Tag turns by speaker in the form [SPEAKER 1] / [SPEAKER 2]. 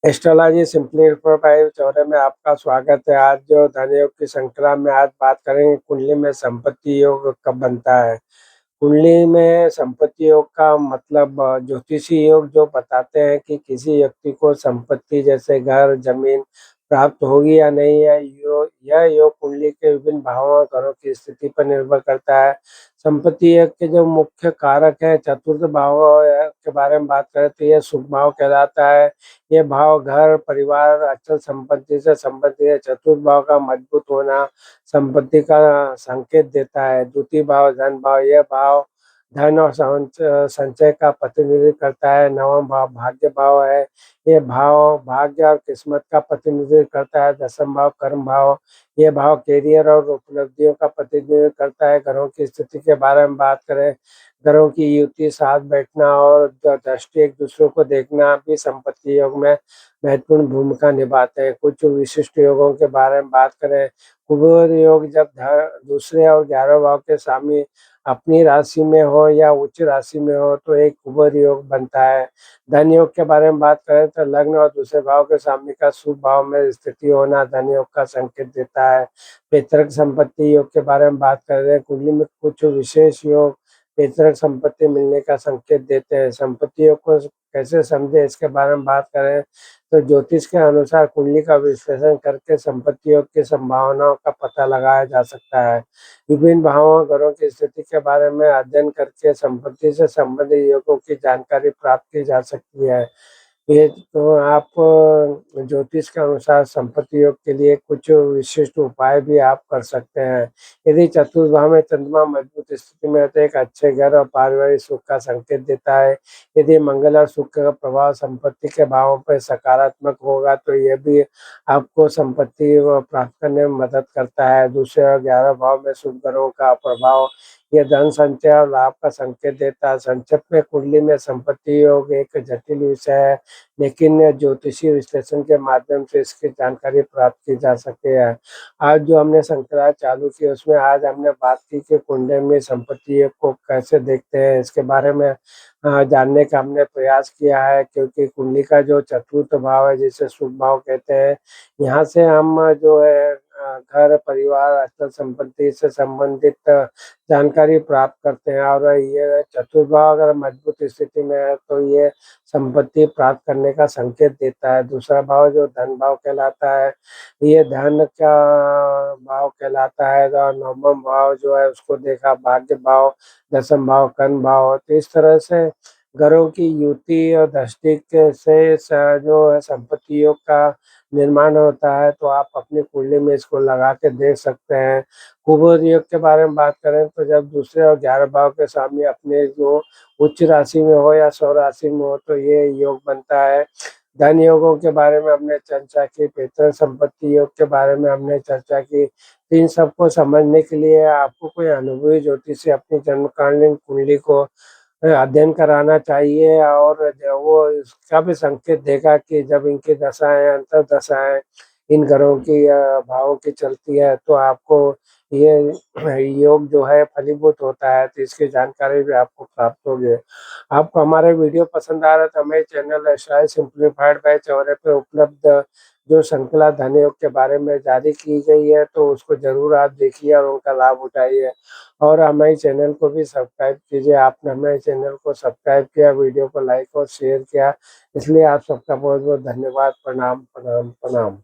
[SPEAKER 1] Astrology simplified Chaure में आपका स्वागत है। आज जो धन योग की श्रृंखला में आज बात करेंगे कुंडली में संपत्ति योग कब बनता है। कुंडली में संपत्ति योग का मतलब ज्योतिषी योग जो बताते हैं कि किसी व्यक्ति को संपत्ति जैसे घर जमीन प्राप्त होगी या नहीं है। यह योग कुंडली के विभिन्न भावों और घरों की स्थिति पर निर्भर करता है। संपत्ति योग के जो मुख्य कारक है चतुर्थ भाव के बारे में बात करें तो यह शुभ भाव कहलाता है। ये भाव घर परिवार अचल संपत्ति से संबंधित है। चतुर्थ भाव का मजबूत होना संपत्ति का संकेत देता है। द्वितीय भाव धन भाव, यह भाव धन और संचय का प्रतिनिधित्व करता है। नवम भाव भाग्य भाव है, ये भाव भाग्य और किस्मत का प्रतिनिधित्व करता है। दसम भाव कर्म भाव, ये भाव कैरियर और उपलब्धियों का प्रतिनिधित्व करता है। घरों की स्थिति के बारे में बात करें, घरों की युति साथ बैठना और दृष्टि एक दूसरे को देखना भी संपत्ति योग में महत्वपूर्ण भूमिका निभाते हैं। कुछ विशिष्ट योगों के बारे में बात करें, कुबेर योग जब दूसरे और 11 भाव के स्वामी अपनी राशि में हो या उच्च राशि में हो तो एक कुबेर योग बनता है। धन योग के बारे में बात करें तो लग्न और दूसरे भाव के स्वामी का शुभ भाव में स्थिति होना धन योग का संकेत देता है। पैतृक संपत्ति योग के बारे में बात कर रहे हैं, कुंडली में कुछ विशेष योग पैतृक संपत्ति मिलने का संकेत देते हैं। संपत्ति योग को कैसे समझे इसके बारे में बात करें तो ज्योतिष के अनुसार कुंडली का विश्लेषण करके संपत्ति योग की संभावनाओं का पता लगाया जा सकता है। विभिन्न भावों घरों की स्थिति के बारे में अध्ययन करके संपत्ति से संबंधित योगों की जानकारी प्राप्त की जा सकती है। ये तो आप ज्योतिष के अनुसार संपत्ति योग के लिए कुछ विशिष्ट उपाय भी आप कर सकते हैं। यदि चतुर्थ भाव में चंद्रमा मजबूत स्थिति में है तो एक अच्छे घर और पारिवारिक सुख का संकेत देता है। यदि मंगल और शुक्र का प्रभाव संपत्ति के भावों पर सकारात्मक होगा तो यह भी आपको संपत्ति प्राप्त करने में मदद करता है। दूसरे और 11 भाव में शुभ ग्रहों का प्रभाव यह धन संचय और लाभ का संकेत देता है। संक्षिप्त में कुंडली में संपत्ति योग एक जटिल विषय है, लेकिन ज्योतिषीय विश्लेषण के माध्यम से इसकी जानकारी प्राप्त की जा सकती है। आज जो हमने श्रृंखला चालू की उसमें आज हमने बात की कि कुंडली में संपत्ति योग को कैसे देखते हैं, इसके बारे में जानने का हमने प्रयास किया है। क्योंकि कुंडली का जो चतुर्थ भाव है जिसे शुभ भाव कहते हैं, यहाँ से हम जो है घर परिवार अचल संपत्ति से संबंधित जानकारी प्राप्त करते हैं। और ये चतुर्थ भाव अगर मजबूत स्थिति में है तो ये संपत्ति प्राप्त करने का संकेत देता है। दूसरा भाव जो धन भाव कहलाता है, ये धन का भाव कहलाता है। और नवम भाव जो है उसको देखा भाग्य भाव, दसम भाव कर्म भाव। तो इस तरह से घरों की युति और दृष्टि से जो है संपत्ति योग का निर्माण होता है। तो आप अपनी कुंडली में इसको लगा के देख सकते हैं। कुबेर योग के बारे में बात करें तो जब दूसरे और 11 भाव के स्वामी अपने जो उच्च राशि में हो या स्व राशि में हो तो ये योग बनता है। धन योगों के बारे में हमने चर्चा की, पैतृक संपत्ति योग के बारे में हमने चर्चा की। तो इन सबको समझने के लिए आपको कोई अनुभवी ज्योतिष से अपनी जन्मकालीन कुंडली को अध्ययन कराना चाहिए। और जो वो इसका भी संकेत देगा कि जब इनकी दशाएं अंतर दशाएं इन ग्रहों की भावों की चलती है तो आपको ये योग जो है फलीभूत होता है। तो इसकी जानकारी भी आपको प्राप्त होगी। आपको हमारे वीडियो पसंद आ रहा है तो हमारे channel astrology simplified by Chaure पे उपलब्ध जो श्रृंखला धन योग के बारे में जारी की गई है तो उसको ज़रूर आप देखिए और उनका लाभ उठाइए। और हमारे चैनल को भी सब्सक्राइब कीजिए। आपने हमारे चैनल को सब्सक्राइब किया, वीडियो को लाइक और शेयर किया, इसलिए आप सबका बहुत बहुत धन्यवाद। प्रणाम प्रणाम प्रणाम।